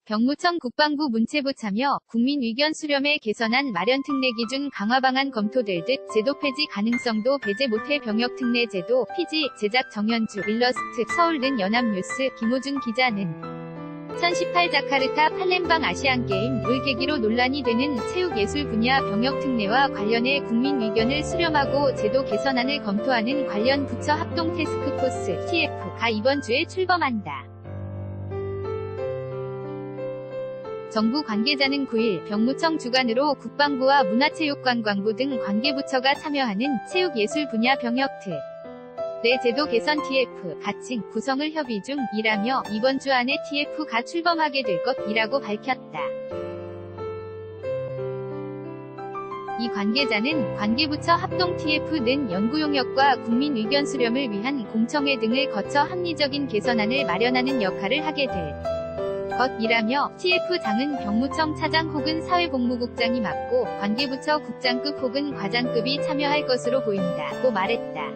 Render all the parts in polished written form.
병무청 국방부 문체부 참여, 국민 의견 수렴에 개선안 마련 특례 기준 강화 방안 검토될 듯 제도 폐지 가능성도 배제 못해 병역 특례 제도 피지, 제작 정현주, 일러스트, 서울는 연합뉴스, 김호준 기자는 2018 자카르타 팔렘방 아시안게임 을 계기로 논란이 되는 체육예술 분야 병역 특례와 관련해 국민 의견을 수렴하고 제도 개선안을 검토하는 관련 부처 합동 태스크포스 TF가 이번 주에 출범한다. 정부 관계자는 9일 병무청 주관으로 국방부와 문화체육관광부 등 관계부처가 참여하는 체육예술 분야 병역 특례 제도 개선 TF 가칭 구성을 협의 중이라며 이번 주 안에 TF가 출범하게 될 것이라고 밝혔다. 이 관계자는 관계부처 합동 TF는 연구용역과 국민 의견 수렴을 위한 공청회 등을 거쳐 합리적인 개선안을 마련하는 역할을 하게 될 것이라며 TF장은 병무청 차장 혹은 사회복무국장이 맡고 관계부처 국장급 혹은 과장급이 참여할 것으로 보인다고 말했다.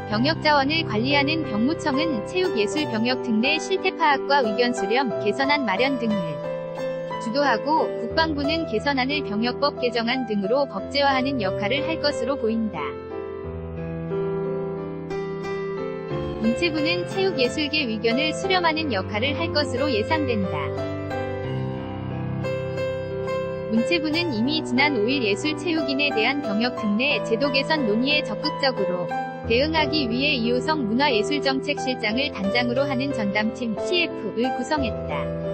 병역자원을 관리하는 병무청은 체육예술 병역 특례 실태파악과 의견 수렴, 개선안 마련 등을 주도하고 국방부는 개선안을 병역법 개정안 등으로 법제화하는 역할을 할 것으로 보인다. 문체부는 체육예술계 의견을 수렴하는 역할을 할 것으로 예상된다. 문체부는 이미 지난 5일 예술체육인에 대한 병역 특례 제도 개선 논의에 적극적으로 대응하기 위해 이호성 문화예술정책실장을 단장으로 하는 전담팀 TF를 구성했다.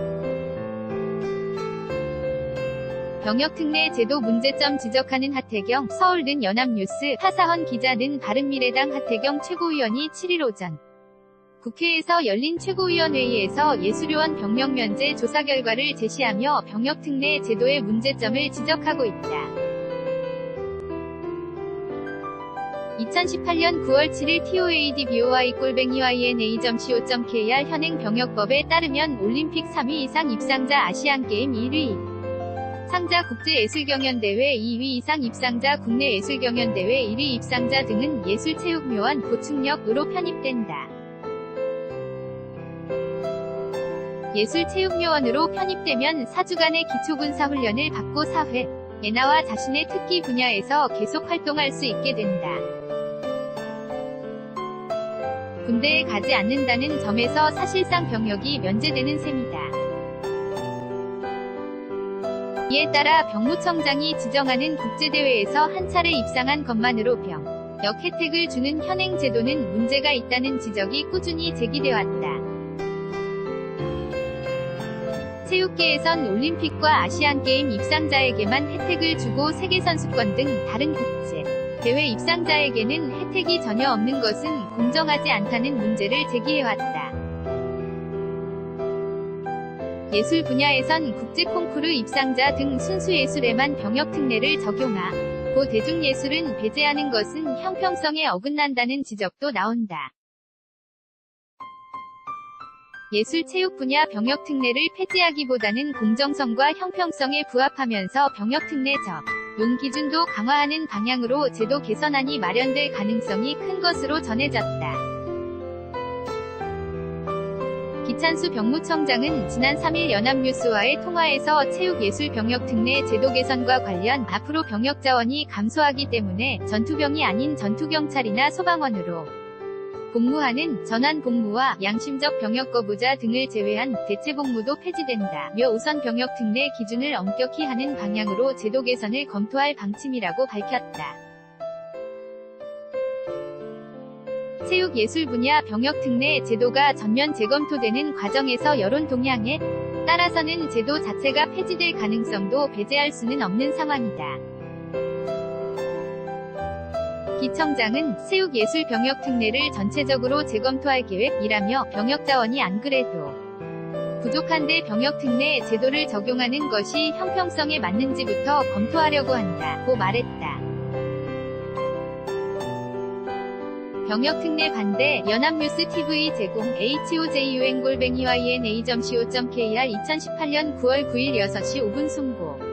병역 특례 제도 문제점 지적하는 하태경, 서울는 연합뉴스, 하사헌 기자는 바른미래당 하태경 최고위원이 7일 오전 국회에서 열린 최고위원회의에서 예술요원 병역 면제 조사 결과를 제시하며 병역 특례 제도의 문제점을 지적하고 있다. 2018년 9월 7일 toadboy_yna.co.kr 현행 병역법에 따르면 올림픽 3위 이상 입상자 아시안게임 1위 상자 국제예술경연대회 2위 이상 입상자 국내 예술경연대회 1위 입상자 등은 예술체육요원 보충력으로 편입된다. 예술체육요원으로 편입되면 4주간의 기초군사훈련을 받고 사회에 나와 자신의 특기 분야에서 계속 활동할 수 있게 된다. 군대에 가지 않는다는 점에서 사실상 병역이 면제되는 셈이다. 이에 따라 병무청장이 지정하는 국제대회에서 한 차례 입상한 것만으로 병역 혜택을 주는 현행 제도는 문제가 있다는 지적이 꾸준히 제기돼 왔다. 체육계에선 올림픽과 아시안게임 입상자에게만 혜택을 주고 세계선수권 등 다른 국제 대회 입상자에게는 혜택이 전혀 없는 것은 공정하지 않다는 문제를 제기해왔다. 예술 분야에선 국제 콩쿠르 입상자 등 순수 예술에만 병역 특례를 적용하고 대중예술은 배제하는 것은 형평성에 어긋난다는 지적도 나온다. 예술 체육 분야 병역 특례를 폐지하기보다는 공정성과 형평성에 부합하면서 병역 특례 적용 기준도 강화하는 방향으로 제도 개선안이 마련될 가능성이 큰 것으로 전해졌다. 기찬수 병무청장은 지난 3일 연합뉴스와의 통화에서 체육예술 병역 특례 제도 개선과 관련 앞으로 병역 자원이 감소하기 때문에 전투병이 아닌 전투경찰이나 소방원으로 복무하는 전환 복무와 양심적 병역 거부자 등을 제외한 대체 복무도 폐지된다며 우선 병역 특례 기준을 엄격히 하는 방향으로 제도 개선을 검토할 방침이라고 밝혔다. 체육예술 분야 병역 특례 제도가 전면 재검토되는 과정에서 여론 동향에 따라서는 제도 자체가 폐지될 가능성도 배제할 수는 없는 상황이다. 기 청장은 체육예술 병역 특례를 전체적으로 재검토할 계획이라며 병역 자원이 안 그래도 부족한데 병역 특례 제도를 적용하는 것이 형평성에 맞는지부터 검토하려고 한다고 말했다. 병역 특례 반대 연합뉴스 TV 제공 HOJUN_YNA.co.kr 2018년 9월 9일 6시 5분 송고